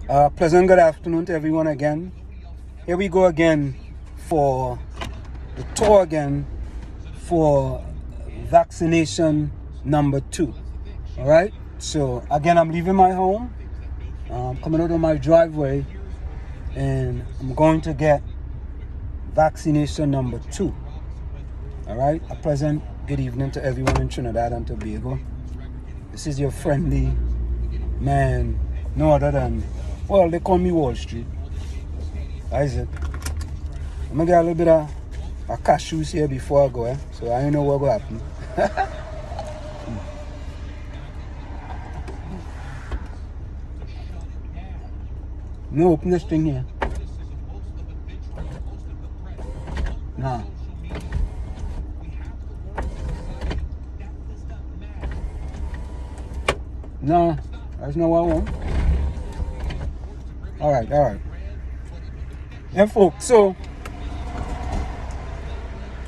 Pleasant good afternoon to everyone again. Here we go again for the tour again for vaccination number 2. All right. So again, I'm leaving my home, coming out of my driveway, and I'm going to get vaccination number 2. All right. A pleasant good evening to everyone in Trinidad and Tobago. This is your friendly man, no other than, well, they call me Wall Street. That is it. I'm going to get a little bit of cashews here before I go, so I don't know what will happen. No, open this thing here. Nah. No, that's not what I want. All right. And folks, so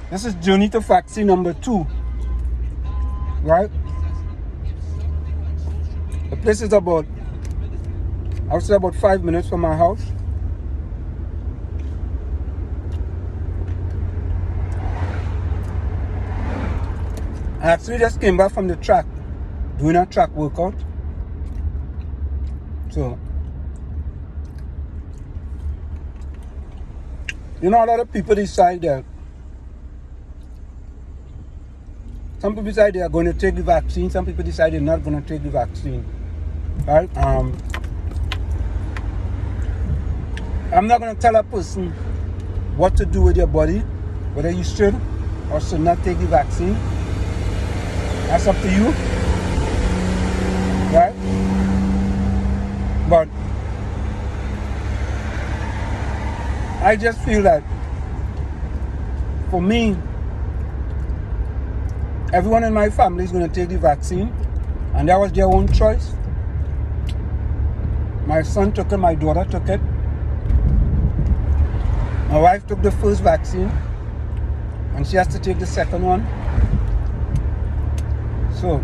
this is journey to vaccine number 2, right? The place is about, I would say about 5 minutes from my house. I actually just came back from the track, doing a track workout. So, you know, a lot of people decide that, some people decide they are going to take the vaccine, some people decide they're not going to take the vaccine, right? I'm not going to tell a person what to do with your body, whether you should or should not take the vaccine. That's up to you, right? But I just feel that for me, everyone in my family is going to take the vaccine, and that was their own choice. My son took it, my daughter took it. My wife took the first vaccine, and she has to take the second one. So,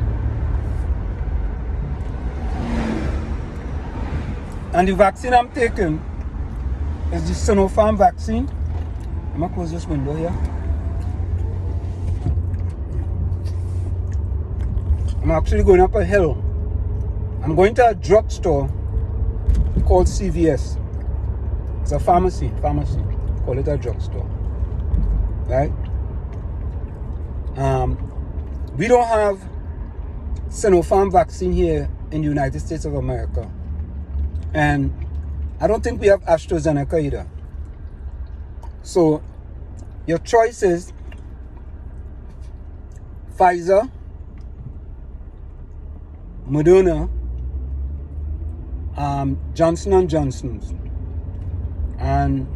and the vaccine I'm taking is the Sinopharm vaccine. I'm going to close this window here. I'm actually going up a hill. I'm going to a drugstore called CVS. It's a pharmacy. Call it a drugstore. Right? We don't have Sinopharm vaccine here in the United States of America. And I don't think we have AstraZeneca either. So your choice is Pfizer, Moderna, Johnson & Johnson's. And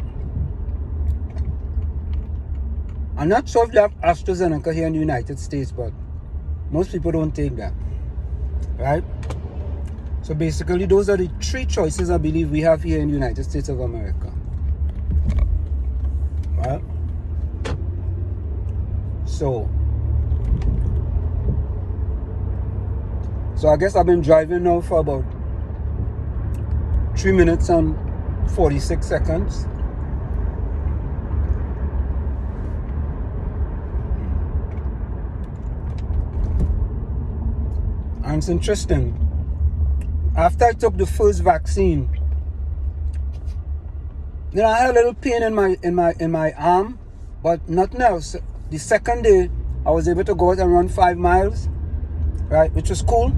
I'm not sure if you have AstraZeneca here in the United States, but most people don't take that, right? So basically, those are the 3 choices I believe we have here in the United States of America. Right? So I guess I've been driving now for about 3 minutes and 46 seconds. And it's interesting. After I took the first vaccine, I had a little pain in my arm, but nothing else. The second day, I was able to go out and run 5 miles, right, which was cool.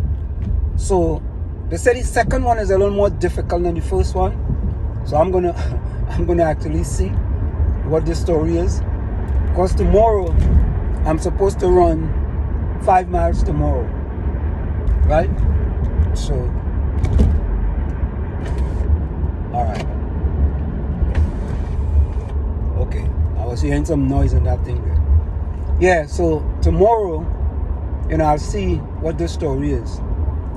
So they said the second one is a little more difficult than the first one. So I'm gonna actually see what the story is, because tomorrow I'm supposed to run 5 miles tomorrow, right? So, all right. Okay, I was hearing some noise in that thing there. Yeah, so tomorrow, I'll see what the story is.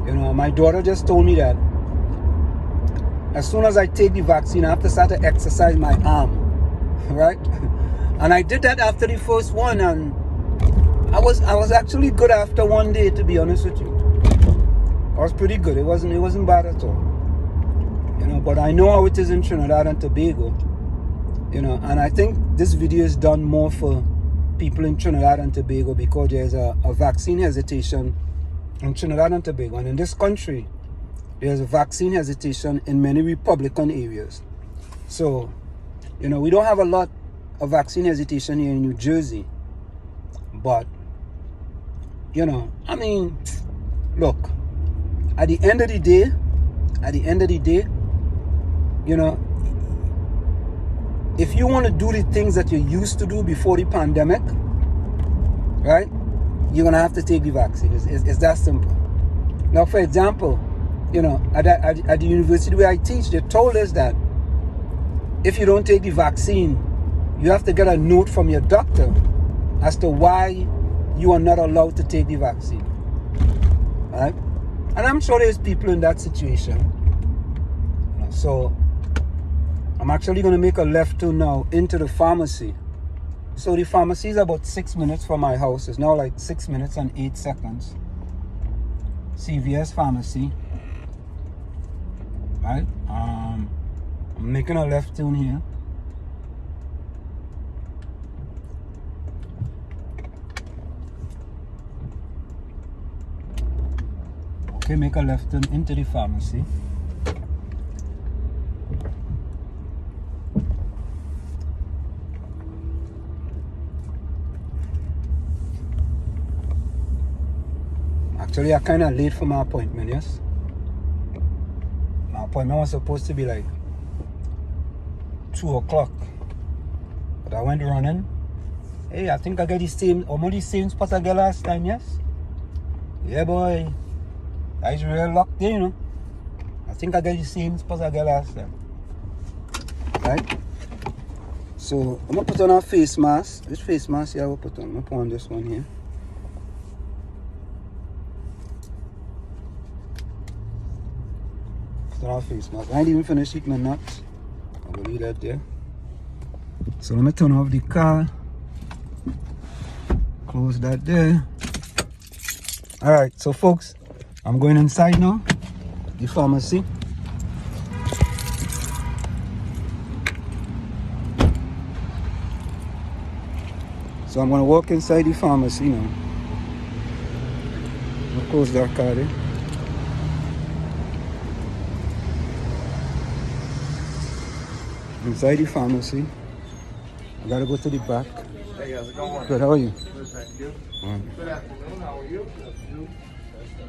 My daughter just told me that as soon as I take the vaccine, I have to start to exercise my arm, right? And I did that after the first one, and I was actually good after one day, to be honest with you. I was pretty good. It wasn't bad at all. but I know how it is in Trinidad and Tobago, you know, and I think this video is done more for people in Trinidad and Tobago because there's a vaccine hesitation in Trinidad and Tobago, and in this country there's a vaccine hesitation in many Republican areas. So, you know, we don't have a lot of vaccine hesitation here in New Jersey, but, you know, I mean, look, at the end of the day, you know, if you want to do the things that you used to do before the pandemic, right, you're going to have to take the vaccine. It's that simple. Now, for example, you know, at the university where I teach, they told us that if you don't take the vaccine, you have to get a note from your doctor as to why you are not allowed to take the vaccine, right? And I'm sure there's people in that situation. So I'm actually going to make a left turn now into the pharmacy. So the pharmacy is about 6 minutes from my house. It's now like 6 minutes and 8 seconds. CVS pharmacy, right? I'm making a left turn here. Okay, make a left turn into the pharmacy. Actually, I'm kind of late for my appointment, yes? My appointment was supposed to be like 2 o'clock. But I went running. Hey, I think I get the same, almost the same spot I got last time, yes? Yeah, boy. That's real lucky, you know. I think I got the same spot I got last time. Right? So, I'm going to put on a face mask. Which face mask I will put on? I'm going to put on this one here. Face mask. I ain't even finished eating my nuts. I will leave that there. So let me turn off the car. Close that there. Alright, so folks, I'm going inside now. The pharmacy. So I'm gonna walk inside the pharmacy now. I'll close that car there. Inside the pharmacy. I gotta go to the back. Hey, how's it going? Good, how are you? Good, thank you. Good afternoon, how are you?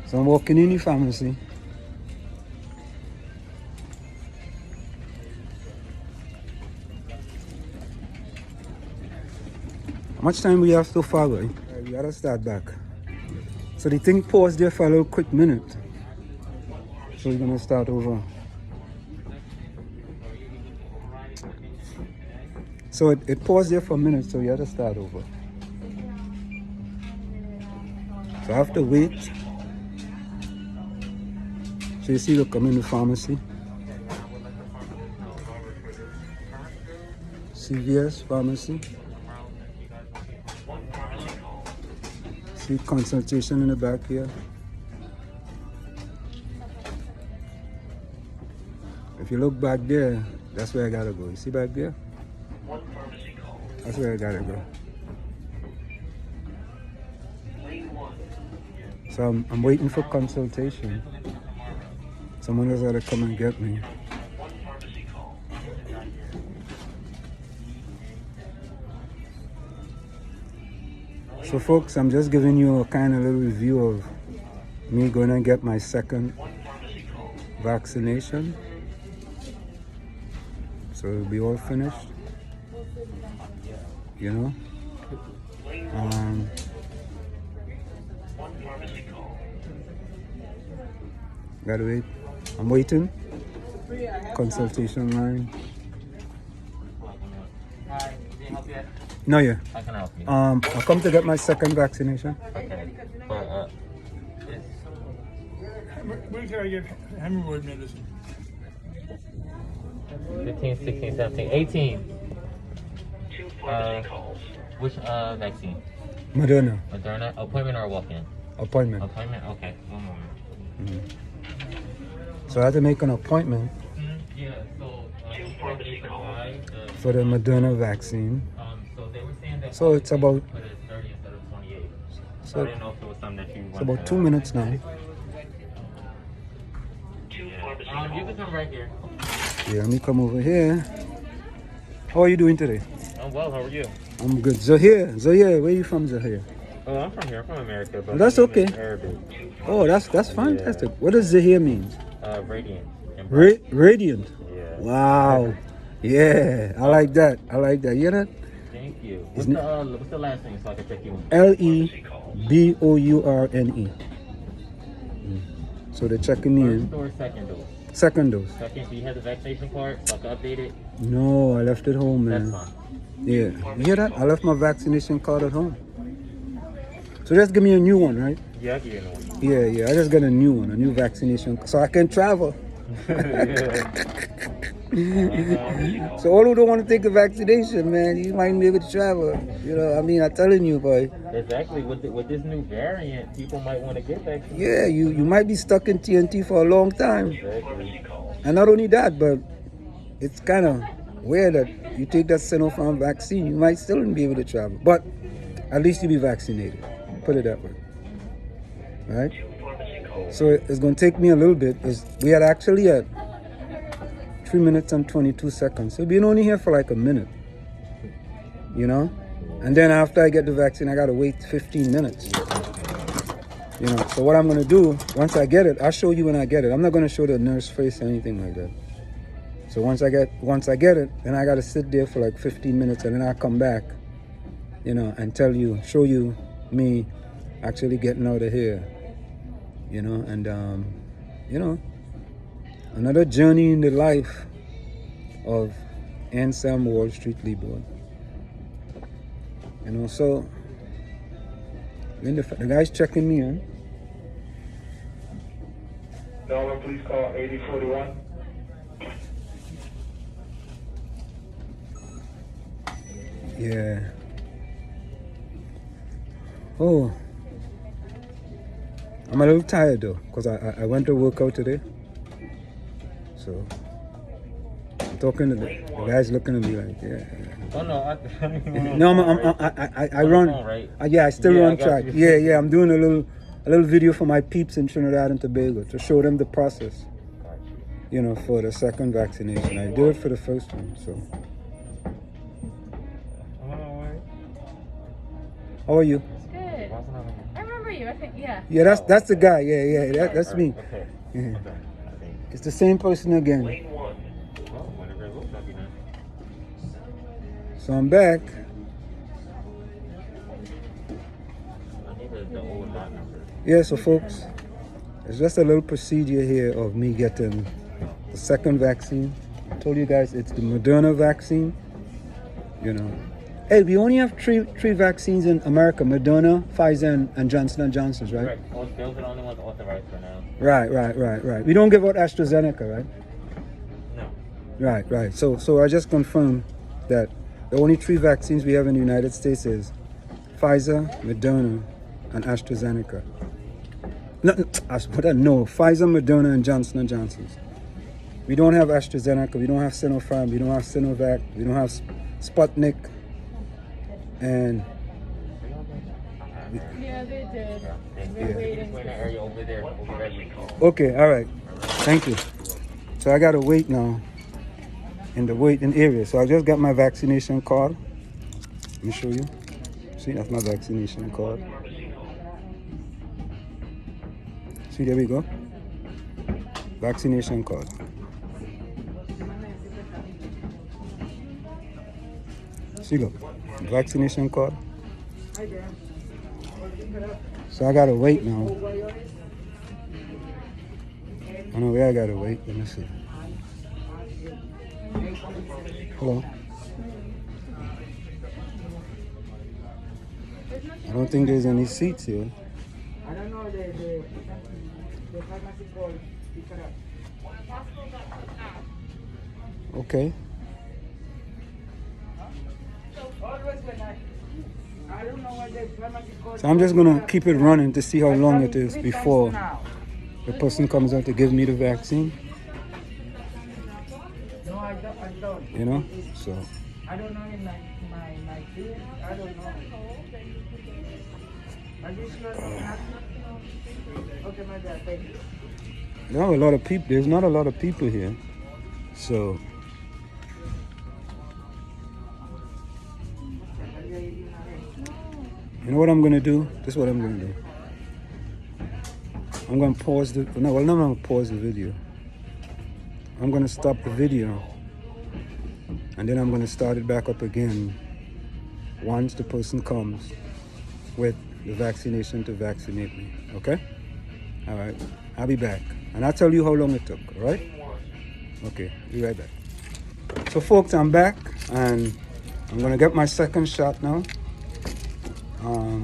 So I'm walking in the pharmacy. How much time we have so far, right? We gotta start back. So the thing paused there for a little quick minute. So we're gonna start over. So it paused there for a minute, so we had to start over. So I have to wait. So you see, look, I'm in the pharmacy. CVS pharmacy. See consultation in the back here. If you look back there, that's where I gotta go. You see back there? That's where I gotta go. So I'm waiting for consultation. Someone else gotta come and get me. So folks, I'm just giving you a kind of little review of me going to get my second vaccination. So it'll be all finished. You know? Gotta wait. I'm waiting. Consultation line. Hi, can I help you? No, yeah. How can I help you? I'll come to get my second vaccination. Okay. But, When can I get hemorrhoid medicine? 15, 16, 17, 18. Which vaccine? Moderna. Moderna? Appointment or walk-in? Appointment. Appointment? Okay, one moment. So I had to make an appointment. Yeah. for the Moderna vaccine. So they were saying that. So it's about. Put it as 30 instead of 28. So So I didn't know if it was something that you. it's about 2 minutes now. You can come right here. Yeah, let me come over here. How are you doing today? I'm well. How are you? I'm good. Zahir, where are you from, Zahir? Oh, I'm from here. I'm from America. But That's my name okay. is Arabic. Oh, that's fantastic. What does Zahir mean? Radiant. Radiant. Yeah. Wow. Yeah, I like that. You hear that? Thank you. What's the last name so I can check you in? 𝗲𝗵𝘀𝗲𝗄𝑟𝑁𝑒. So they're checking me First in. or second dose? Second dose. Second. Do you have the vaccination card so I can update it? No, I left it home, man. That's fine. Yeah. You hear that? I left my vaccination card at home. So just give me a new one, right? Yeah, I'll give you another one. Yeah. I just got a new vaccination, so I can travel. So all who don't want to take a vaccination, man, you might be able to travel. You know, I mean, I'm telling you, boy. Exactly. With this new variant, people might want to get vaccinated. Yeah, you might be stuck in TNT for a long time. Exactly. And not only that, but it's kind of weird that you take that Sinopharm vaccine, you might still be able to travel. But at least you be vaccinated. Put it that way. Right? So it's going to take me a little bit. We are actually at 3 minutes and 22 seconds. So we've been only here for like a minute. You know? And then after I get the vaccine, I got to wait 15 minutes. You know, so what I'm going to do, once I get it, I'll show you when I get it. I'm not going to show the nurse face or anything like that. So once I get it, then I got to sit there for like 15 minutes and then I'll come back, you know, and show you me actually getting out of here, you know, and, you know, another journey in the life of 𝗪𝗵𝘀𝗀𝐿. You know, so when the guy's checking me in. Dollar, please call 8041. Yeah. Oh. I'm a little tired though, because I went to work out today. So I'm talking to the guy's looking at me like, yeah. Oh no, I run. Right? Yeah, I still Yeah, I run got track. you. Yeah. I'm doing a little video for my peeps in Trinidad and Tobago to show them the process. You know, for the second vaccination. I do it for the first one. So. How are you? Good. I remember you. I think, yeah. Yeah, that's the guy. Yeah, that's me. Okay. Yeah. It's the same person again. So I'm back. Yeah, so folks, it's just a little procedure here of me getting the second vaccine. I told you guys it's the Moderna vaccine. You know. Hey, we only have three vaccines in America: Moderna, Pfizer, and Johnson & Johnson's, right? Right. Those are the only ones authorized for now. Right. We don't give out AstraZeneca, right? No. Right. So I just confirmed that the only three vaccines we have in the United States is Pfizer, Moderna, and AstraZeneca. No, Pfizer, Moderna, and Johnson & Johnson's. We don't have AstraZeneca, we don't have Sinopharm, we don't have Sinovac, we don't have Sputnik, and Yeah, they did. We're Yeah. waiting. We're in the area over there. okay, all right, thank you. So I gotta wait now in the waiting area. So I just got my vaccination card. Let me show you. See, that's my vaccination card. See, there we go. Vaccination card. See, look, vaccination card. So I gotta wait now. I know where I gotta wait. Let me see. Hello. I don't think there's any seats here. I don't know the pharmacy called 𝗧𝗂𝗲𝗏𝘆. Okay. Always when I don't know what the pharmacy called. So I'm just gonna keep it running to see how long it is before Now. the person comes out to give me the vaccine. No, I don't. You know? So I don't know in my field. I don't know. Are you sure not? Okay, my dad, thank you. There are a lot of people. There's not a lot of people here, so. You know what I'm gonna do? This is what I'm gonna do. I'm gonna pause the. No, well, I'm gonna pause the video. I'm gonna stop the video, and then I'm gonna start it back up again once the person comes with the vaccination to vaccinate me. Okay? All right. I'll be back, and I'll tell you how long it took. All right? Okay. Be right back. So, folks, I'm back, and I'm gonna get my second shot now.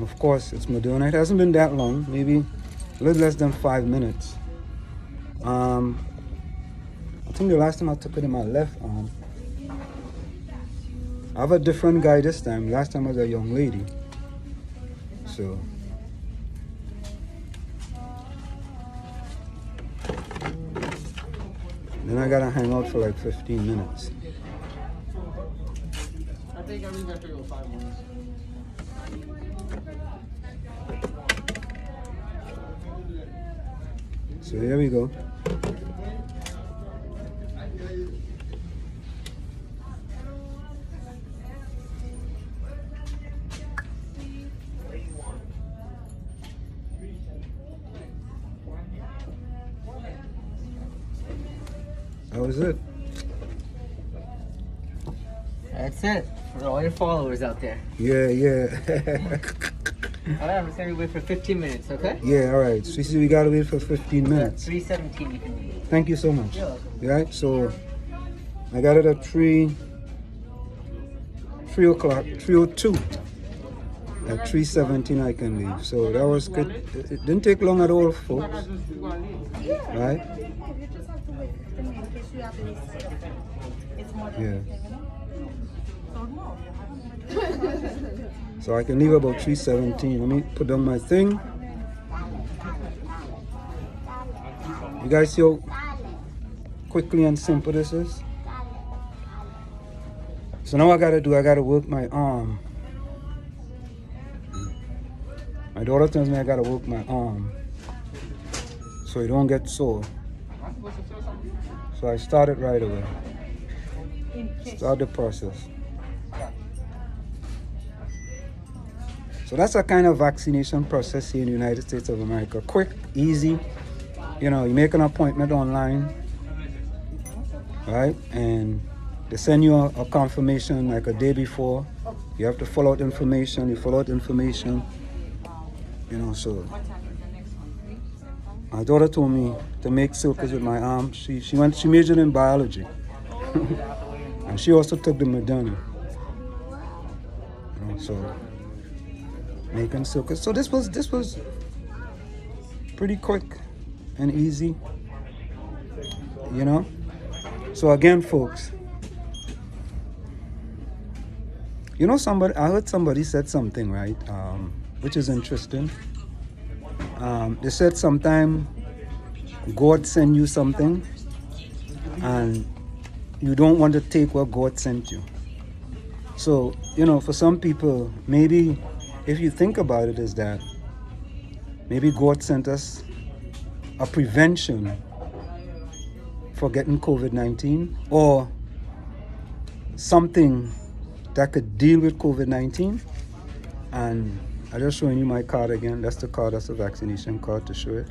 Of course, it's Moderna. It hasn't been that long, maybe a little less than 5 minutes. I think the last time I took it in my left arm. I have a different guy this time. Last time I was a young lady. So. Then I gotta hang out for like 15 minutes. I think I leave after your 5 minutes. So here we go. That was it. That's it for all your followers out there. Yeah. Alright, we're just gonna wait for 15 minutes, okay? Yeah, all right. So you see, we gotta wait for 15 minutes. 3:17 you can leave. Thank you so much. You're welcome. Right, so I got it at 3 o'clock, 3:02. At 3:17 I can leave. So that was good. It didn't take long at all, folks. Right? Yeah. So I can leave about 3:17. Let me put down my thing. You guys see how quickly and simple this is? So now I gotta work my arm. My daughter tells me I gotta work my arm so it don't get sore. So I started right away. Start the process. So that's a kind of vaccination process here in the United States of America. Quick, easy. You know, you make an appointment online, right? And they send you a confirmation like a day before. You have to fill out information. You fill out information. You know, so my daughter told me to make circles with my arm. She majored in biology. And she also took the Moderna. You know, so making circles. So this was pretty quick and easy. You know? So again, folks, you know, I heard somebody said something, right? Which is interesting. They said sometime God send you something and you don't want to take what God sent you. So, you know, for some people, maybe if you think about it, is that maybe God sent us a prevention for getting COVID-19 or something that could deal with COVID-19. And I'm just showing you my card again. That's the card, that's the vaccination card to show it.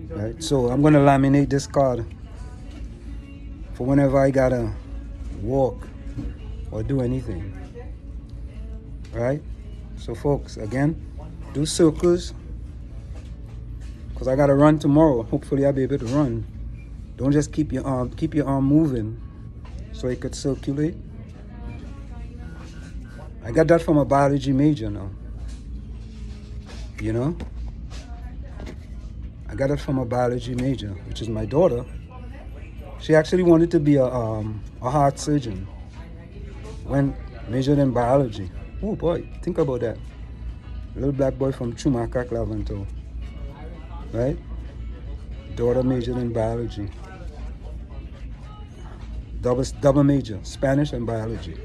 Right? So I'm gonna laminate this card for whenever I gotta walk or do anything. Right? So folks, again, do circles. Because I gotta run tomorrow. Hopefully I'll be able to run. Don't just keep your arm moving so it could circulate. I got that from a biology major now. You know? I got it from a biology major, which is my daughter. She actually wanted to be a heart surgeon when majored in biology. Oh boy, think about that. A little black boy from 𝗪𝗪𝗀𝗪𝗀. Right? Daughter majored in biology. Double major, Spanish and biology.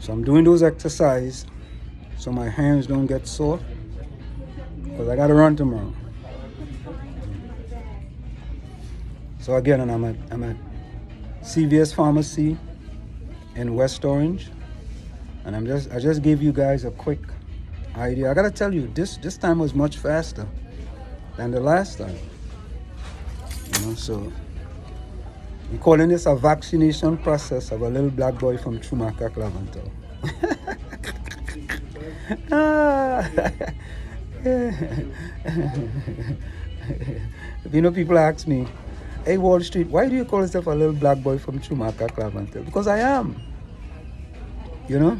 So I'm doing those exercises so my hands don't get sore, because I gotta run tomorrow. So again, and I'm at CVS Pharmacy in West Orange, and I just gave you guys a quick idea. I gotta tell you, this time was much faster than the last time. You know, so I'm calling this a vaccination process of a little black boy from 𝗪𝗪𝗀𝗃𝗃𝗏𝘀𝗃. You know, people ask me, hey, Wall Street, why do you call yourself a little black boy from 𝗪𝗪𝗀𝗃𝗏𝗃? Because I am. You know?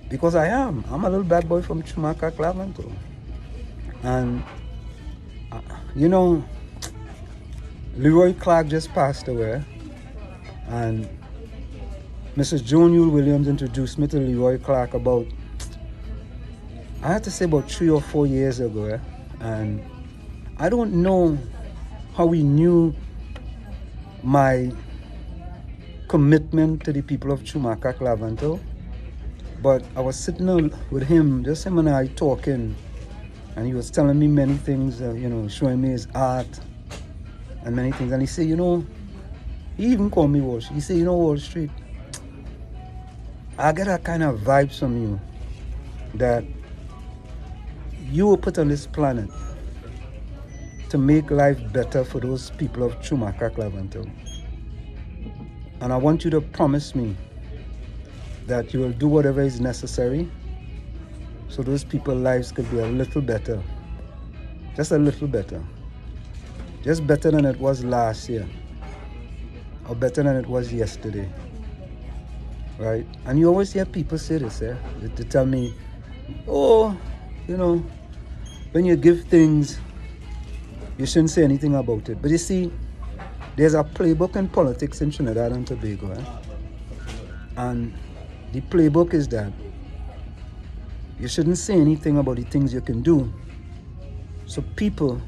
Because I am. I'm a little black boy from 𝗪𝗪𝗀𝗃𝗏𝗃. And, you know, 𝗪𝗏 just passed away. And Mrs. Joan Yule Williams introduced me to 𝗪𝗏 about, I have to say, about 3 or 4 years ago. And I don't know how he knew my commitment to the people of 𝗪𝗪𝗀𝗃𝗏𝗃. But I was sitting with him, just him and I talking, and he was telling me many things, you know, showing me his art and many things. And he said, you know, he even called me Wall Street. He said, you know, Wall Street, I get a kind of vibes from you that you were put on this planet to make life better for those people of 𝗪𝗪𝗀𝗃𝗏𝗃. And I want you to promise me that you will do whatever is necessary so those people's lives could be a little better. Just a little better. Just better than it was last year. Or better than it was yesterday. Right? And you always hear people say this, They tell me, oh, you know, when you give things, you shouldn't say anything about it. But you see, there's a playbook in politics in Trinidad and Tobago. And the playbook is that you shouldn't say anything about the things you can do. So people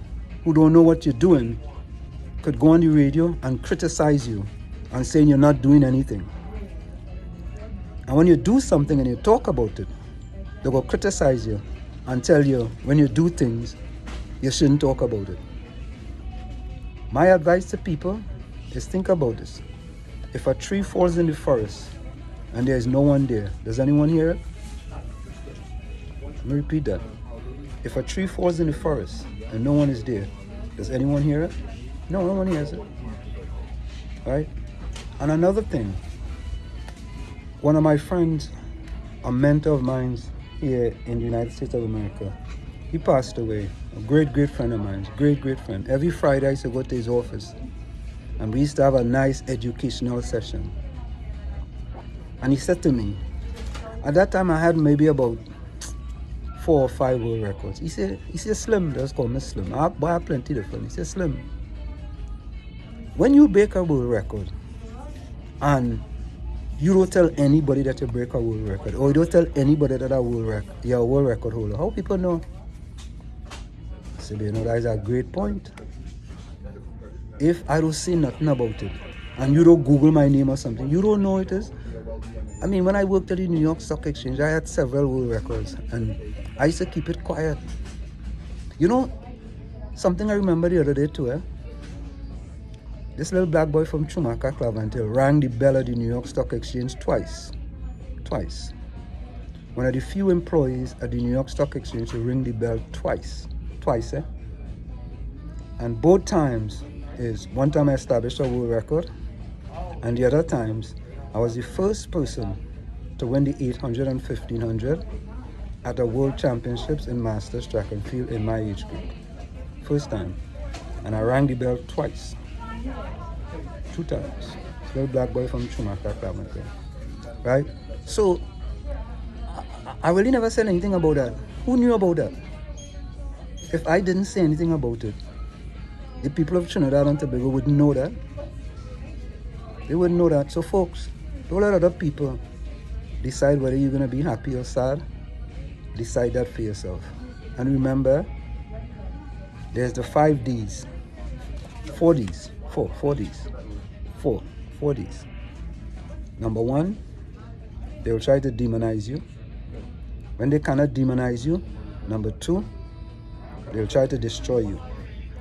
who don't know what you're doing could go on the radio and criticize you and saying you're not doing anything. And when you do something and you talk about it, they will criticize you and tell you when you do things, you shouldn't talk about it. My advice to people is think about this. If a tree falls in the forest and there is no one there, does anyone hear it? Let me repeat that. If a tree falls in the forest and no one is there, does anyone hear it? No, no one hears it. Right? And another thing, one of my friends, a mentor of mine here in the United States of America, he passed away. A great friend of mine, great friend. Every Friday I used to go to his office and we used to have a nice educational session. And he said to me, at that time I had maybe about 4 or 5 world records. He said, Slim, just call me Slim. I have plenty different. He said, Slim, when you break a world record and you don't tell anybody that you break a world record, or you don't tell anybody that you're a world record holder, how people know? So you know, that is a great point. If I don't say nothing about it, and you don't Google my name or something, you don't know it is. I mean, when I worked at the New York Stock Exchange, I had several world records, and I used to keep it quiet. You know, something I remember the other day too, This little black boy from 𝗪𝗪𝗀𝗃𝗏𝗃 rang the bell at the New York Stock Exchange twice. One of the few employees at the New York Stock Exchange to ring the bell twice. And both times is one time I established a world record, and the other times I was the first person to win the 800 and 1500 at the World Championships in Masters Track and Field in my age group. First time. And I rang the bell twice. 2 times. Little black boy from 𝗪𝗪𝗀𝗃𝗏𝗃. Right? So, I really never said anything about that. Who knew about that? If I didn't say anything about it, the people of Trinidad and Tobago wouldn't know that. They wouldn't know that. So folks, don't let other people decide whether you're going to be happy or sad. Decide that for yourself. And remember, there's the 5 Ds. 4 Ds. 4 Ds. Number one, they will try to demonize you. When they cannot demonize you, number two, they will try to destroy you.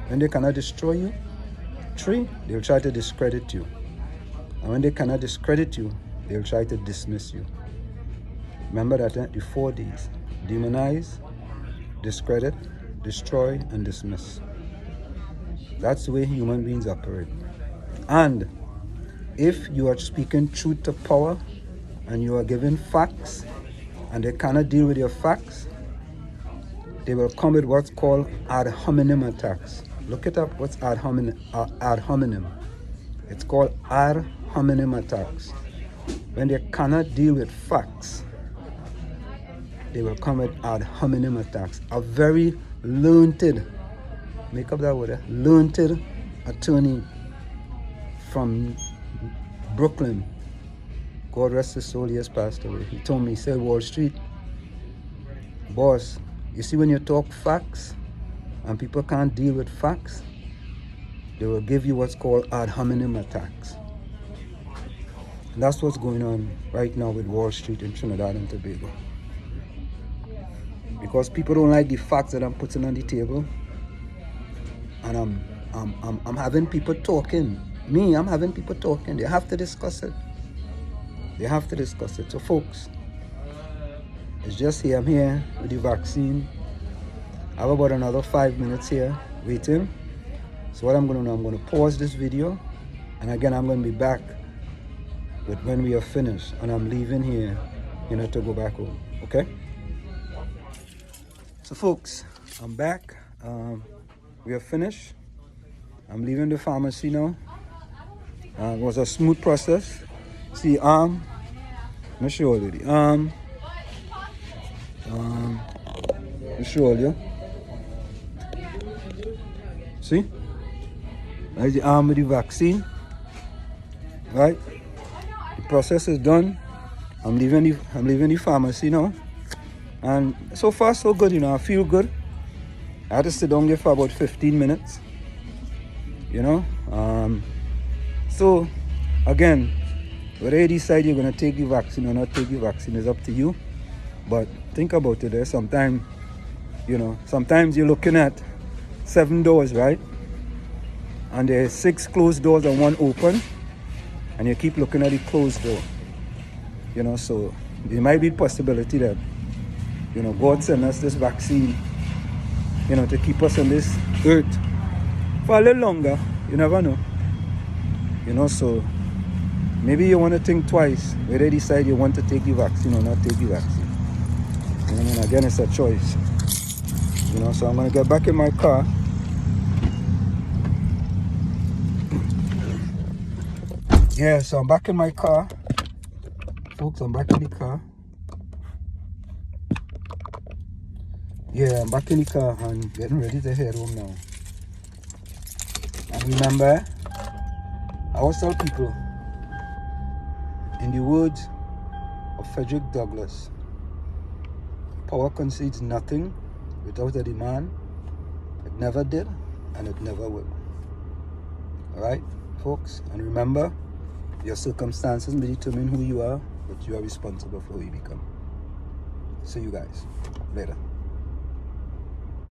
When they cannot destroy you, three, they will try to discredit you. And when they cannot discredit you, they will try to dismiss you. Remember that, the 4 Ds: demonize, discredit, destroy, and dismiss. That's the way human beings operate. And if you are speaking truth to power and you are giving facts and they cannot deal with your facts, they will come with what's called ad hominem attacks. Look it up. What's ad hominem? It's called ad hominem attacks. When they cannot deal with facts, they will come with ad hominem attacks. A very learned, make up that word, learned attorney from Brooklyn, God rest his soul, he has passed away. He told me, he said, Wall Street, boss, you see when you talk facts and people can't deal with facts, they will give you what's called ad hominem attacks. And that's what's going on right now with Wall Street in Trinidad and Tobago. Because people don't like the facts that I'm putting on the table, and I'm having people talking. I'm having people talking. They have to discuss it. They have to discuss it. So folks, it's just here. I'm here with the vaccine. I have about another 5 minutes here waiting. So what I'm going to do, I'm going to pause this video, and again I'm going to be back with when we are finished, and I'm leaving here, to go back home. Okay? So folks, I'm back. We are finished. I'm leaving the pharmacy now. It was a smooth process. See, let me show you the arm. Let me show you. See? There's the arm with the vaccine. Right? The process is done. I'm leaving the pharmacy now. And so far so good, I feel good. I had to sit down here for about 15 minutes. So again, whether you decide you're going to take the vaccine or not take the vaccine is up to you. But think about it. Sometimes you're looking at 7 doors, right? And there's 6 closed doors and 1 open. And you keep looking at the closed door. So there might be a possibility that, God sent us this vaccine, to keep us on this earth for a little longer. You never know. So maybe you want to think twice whether you decide you want to take the vaccine or not take the vaccine. Again, it's a choice. So I'm going to get back in my car. Yeah, so I'm back in my car. Folks, I'm back in the car. Yeah, I'm back in the car and getting ready to head home now. And remember, I always tell people, in the words of Frederick Douglass, power concedes nothing without a demand. It never did, and it never will. Alright, folks? And remember, your circumstances may determine who you are, but you are responsible for who you become. See you guys later.